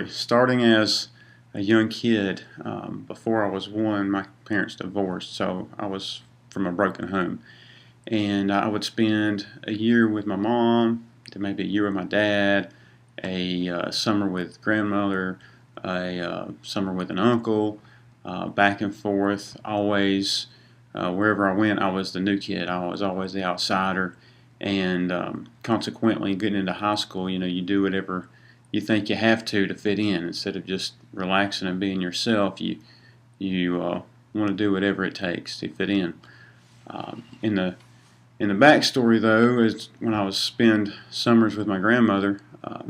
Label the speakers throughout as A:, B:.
A: Starting as a young kid, before I was one, my parents divorced, so I was from a broken home. And I would spend a year with my mom, then maybe a year with my dad, a summer with grandmother, a summer with an uncle, back and forth. Always, wherever I went, I was the new kid. I was always the outsider. And consequently, getting into high school, you do whatever you think you have to fit in instead of just relaxing and being yourself. You want to do whatever it takes to fit in. In the backstory, though, is when I was spend summers with my grandmother.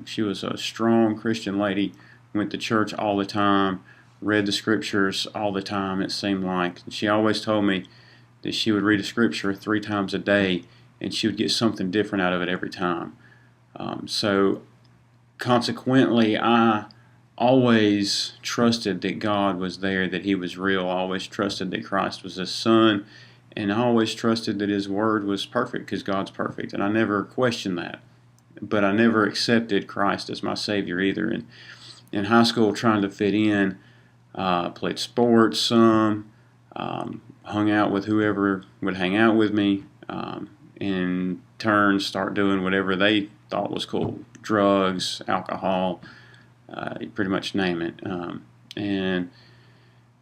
A: She was a strong Christian lady, went to church all the time, read the scriptures all the time. It seemed like she always told me that she would read a scripture 3 times a day, and she would get something different out of it every time. So consequently, I always trusted that God was there, that He was real. I always trusted that Christ was His Son, and I always trusted that His Word was perfect because God's perfect, and I never questioned that. But I never accepted Christ as my Savior either. And in high school, trying to fit in, played sports some, hung out with whoever would hang out with me, in turn start doing whatever they thought was cool. Drugs, alcohol, you pretty much name it. And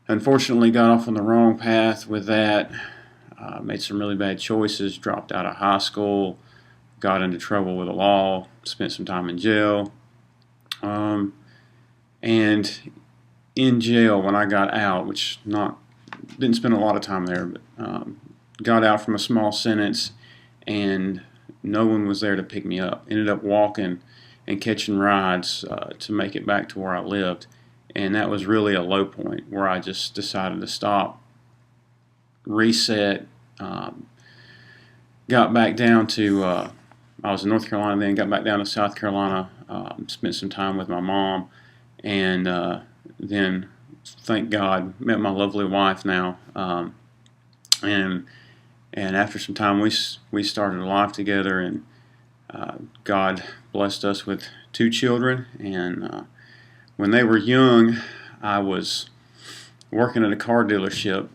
A: unfortunately got off on the wrong path with that. Made some really bad choices, dropped out of high school, got into trouble with the law, spent some time in jail. And in jail, when I got out, which didn't spend a lot of time there, but got out from a small sentence, and no one was there to pick me up. Ended up walking and catching rides to make it back to where I lived. And that was really a low point where I just decided to stop, reset, got back down to, I was in North Carolina then, got back down to South Carolina, spent some time with my mom, and then, thank God, met my lovely wife now. And after some time, we started a life together, and God blessed us with 2 children. And when they were young, I was working at a car dealership,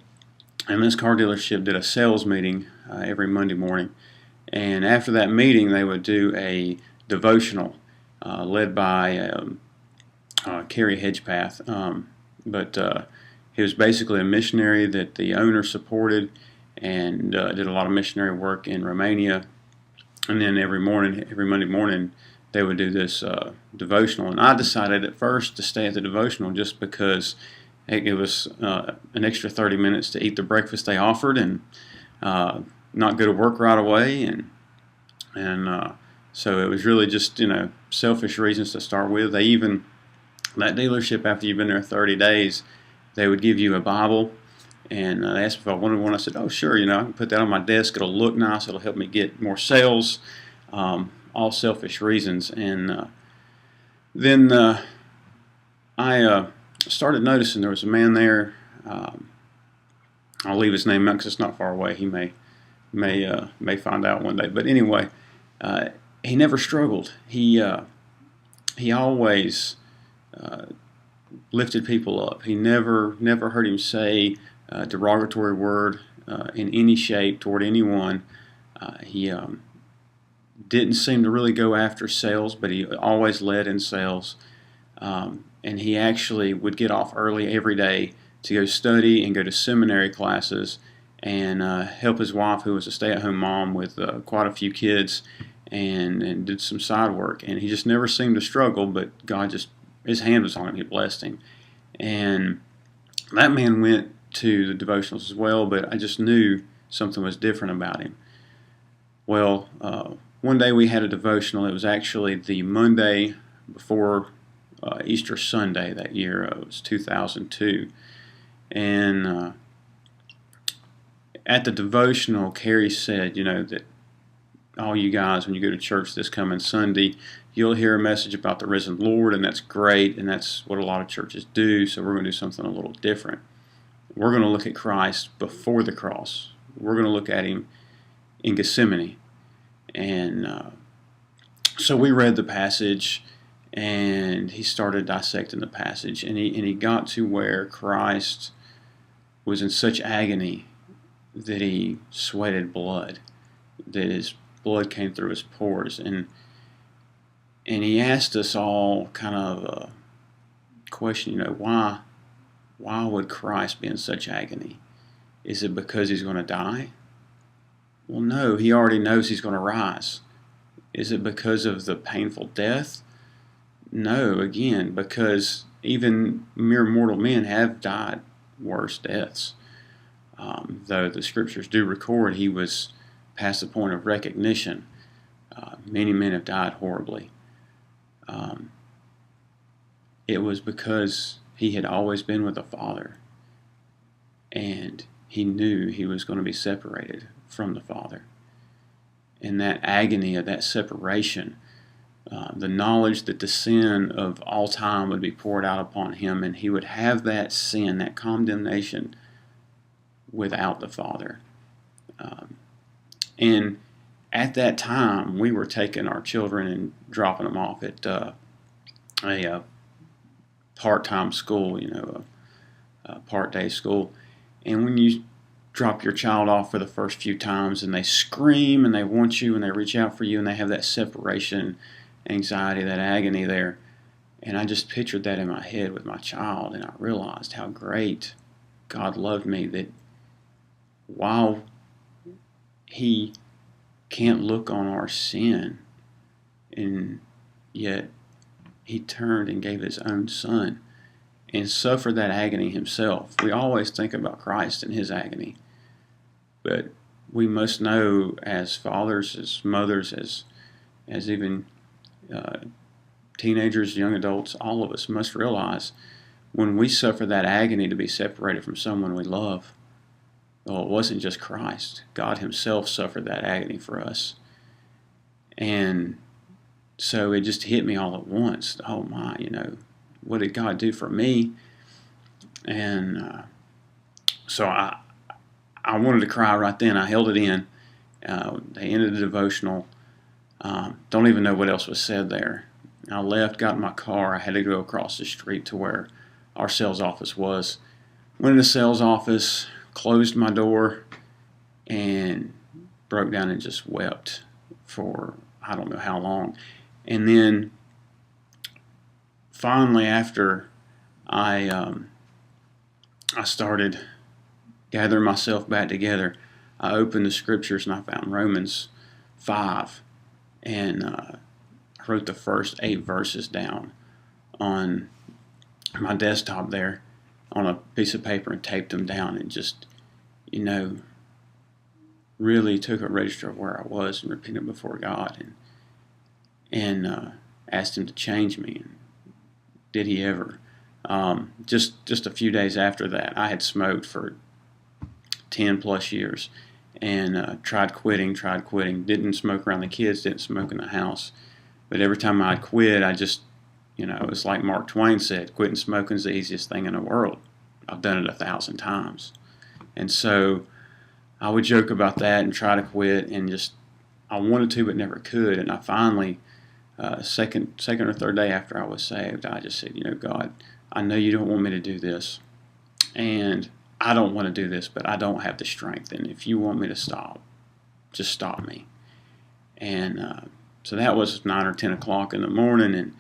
A: and this car dealership did a sales meeting every Monday morning. And after that meeting, they would do a devotional led by Kerry Hedgepath. But he was basically a missionary that the owner supported, and did a lot of missionary work in Romania. And then every Monday morning, they would do this devotional. And I decided at first to stay at the devotional just because it was an extra 30 minutes to eat the breakfast they offered, and not go to work right away. And so it was really just selfish reasons to start with. That dealership, after you've been there 30 days, they would give you a Bible. And they asked if I wanted one. I said, "Oh, sure, I can put that on my desk. It'll look nice. It'll help me get more sales." All selfish reasons. And then I started noticing there was a man there. I'll leave his name out because it's not far away. He may find out one day. But anyway, he never struggled. He always lifted people up. He never heard him say a derogatory word in any shape toward anyone. He didn't seem to really go after sales, but he always led in sales. And he actually would get off early every day to go study and go to seminary classes, and help his wife, who was a stay-at-home mom with quite a few kids, and did some side work. And he just never seemed to struggle, but God His hand was on him. He blessed him. And that man went to the devotionals as well, but I just knew something was different about him. Well, one day we had a devotional. It was actually the Monday before Easter Sunday that year. It was 2002. And at the devotional, Carrie said, that all you guys, when you go to church this coming Sunday, you'll hear a message about the risen Lord, and that's great, and that's what a lot of churches do, so we're going to do something a little different. We're going to look at Christ before the cross. We're going to look at Him in Gethsemane. And so we read the passage, and he started dissecting the passage, and he got to where Christ was in such agony that he sweated blood, that his blood came through his pores, and he asked us all kind of a question, why would Christ be in such agony? Is it because he's going to die? Well, no, he already knows he's going to rise. Is it because of the painful death? No, again, because even mere mortal men have died worse deaths. Though the scriptures do record he was past the point of recognition. Many men have died horribly. It was because he had always been with the Father, and he knew he was going to be separated from the Father. And that agony of that separation, the knowledge that the sin of all time would be poured out upon him, and he would have that sin, that condemnation, without the Father. And at that time, we were taking our children and dropping them off at a part-time school, a part-day school. And when you drop your child off for the first few times and they scream and they want you and they reach out for you and they have that separation anxiety, that agony there. And I just pictured that in my head with my child, and I realized how great God loved me, that while he can't look on our sin, and yet he turned and gave his own son and suffered that agony himself. We always think about Christ and his agony, but we must know as fathers, as mothers, as even teenagers, young adults, all of us must realize when we suffer that agony to be separated from someone we love, well, it wasn't just Christ. God himself suffered that agony for us. And so it just hit me all at once. Oh my, what did God do for me? And so I wanted to cry right then. I held it in. They ended the devotional. Don't even know what else was said there. I left, got in my car. I had to go across the street to where our sales office was. Went in the sales office, closed my door, and broke down and just wept for I don't know how long. And then finally, after I started gathering myself back together, I opened the scriptures and I found Romans 5, and I wrote the first 8 verses down on my desktop there on a piece of paper and taped them down, and just, really took a register of where I was and repented before God, and asked him to change me. And did he ever? Just a few days after that, I had smoked for 10 plus years, and tried quitting, didn't smoke around the kids, didn't smoke in the house. But every time I'd quit, I just, it's like Mark Twain said, quitting smoking is the easiest thing in the world. I've done it 1,000 times. And so I would joke about that and try to quit, and just, I wanted to but never could. And I finally, second or third day after I was saved, I just said, God, I know you don't want me to do this, and I don't want to do this, but I don't have the strength. And if you want me to stop, just stop me. And so that was 9 or 10 o'clock in the morning. And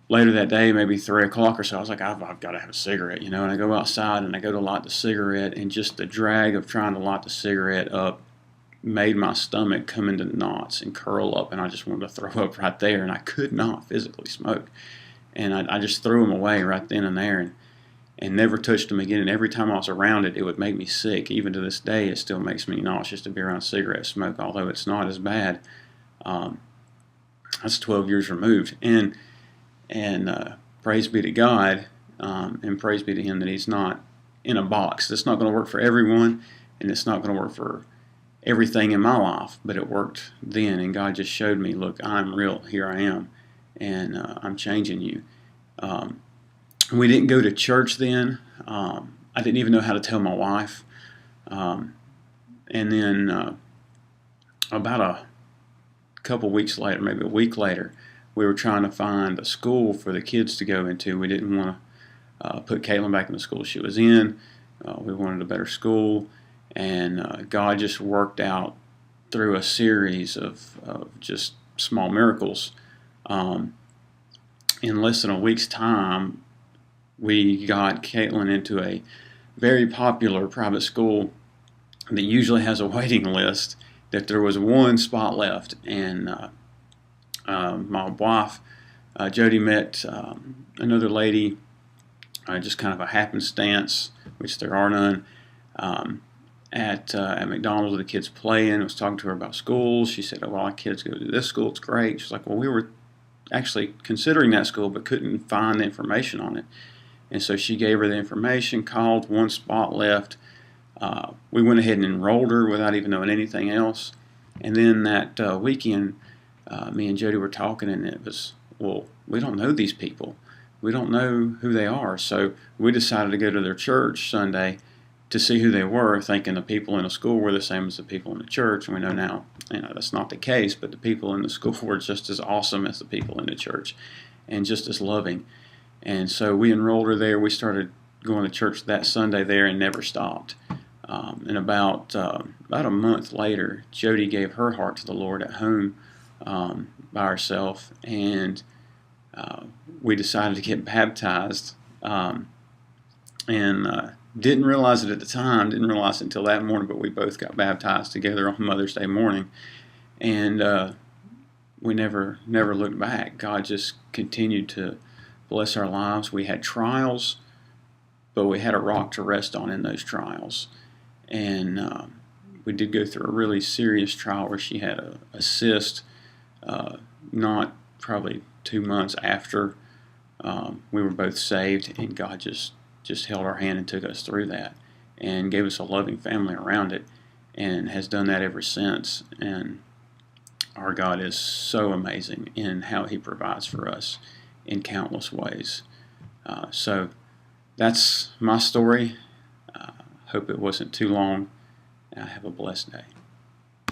A: later that day, maybe 3 o'clock or so, I was like, I've got to have a cigarette, and I go outside and I go to light the cigarette, and just the drag of trying to light the cigarette up made my stomach come into knots and curl up, and I just wanted to throw up right there, and I could not physically smoke. And I just threw them away right then and there, and never touched them again. And every time I was around it, it would make me sick. Even to this day, it still makes me nauseous to be around cigarette smoke, although it's not as bad. That's 12 years removed. And praise be to God, and praise be to him that he's not in a box. That's not going to work for everyone, and it's not going to work for everything in my life, but it worked then, and God just showed me, look, I'm real, here I am, and I'm changing you. We didn't go to church then. I didn't even know how to tell my wife. And then about a couple weeks later, maybe a week later, we were trying to find a school for the kids to go into. We didn't want to put Caitlin back in the school she was in. We wanted a better school, and God just worked out through a series of just small miracles. In less than a week's time, we got Caitlin into a very popular private school that usually has a waiting list. That there was one spot left, and my wife Jody met another lady, just kind of a happenstance, which there are none, at McDonald's. The kids playing. I was talking to her about school. She said, "Oh, well, our kids go to this school. It's great." She's like, "Well, we were actually considering that school, but couldn't find the information on it." And so she gave her the information, called, one spot left. We went ahead and enrolled her without even knowing anything else. And then that weekend, me and Jody were talking, and it was, well, we don't know these people. We don't know who they are. So we decided to go to their church Sunday to see who they were, thinking the people in the school were the same as the people in the church. And we know now, that's not the case, but the people in the school were just as awesome as the people in the church and just as loving. And so we enrolled her there. We started going to church that Sunday there and never stopped. And about a month later, Jody gave her heart to the Lord at home by herself, and we decided to get baptized. And didn't realize it at the time, didn't realize it until that morning, but we both got baptized together on Mother's Day morning. And we never looked back. God just continued to bless our lives. We had trials, but we had a rock to rest on in those trials. And we did go through a really serious trial where she had a cyst, not probably 2 months after we were both saved, and God just held our hand and took us through that and gave us a loving family around it, and has done that ever since. And our God is so amazing in how He provides for us in countless ways. So that's my story. Hope it wasn't too long. Have a blessed day.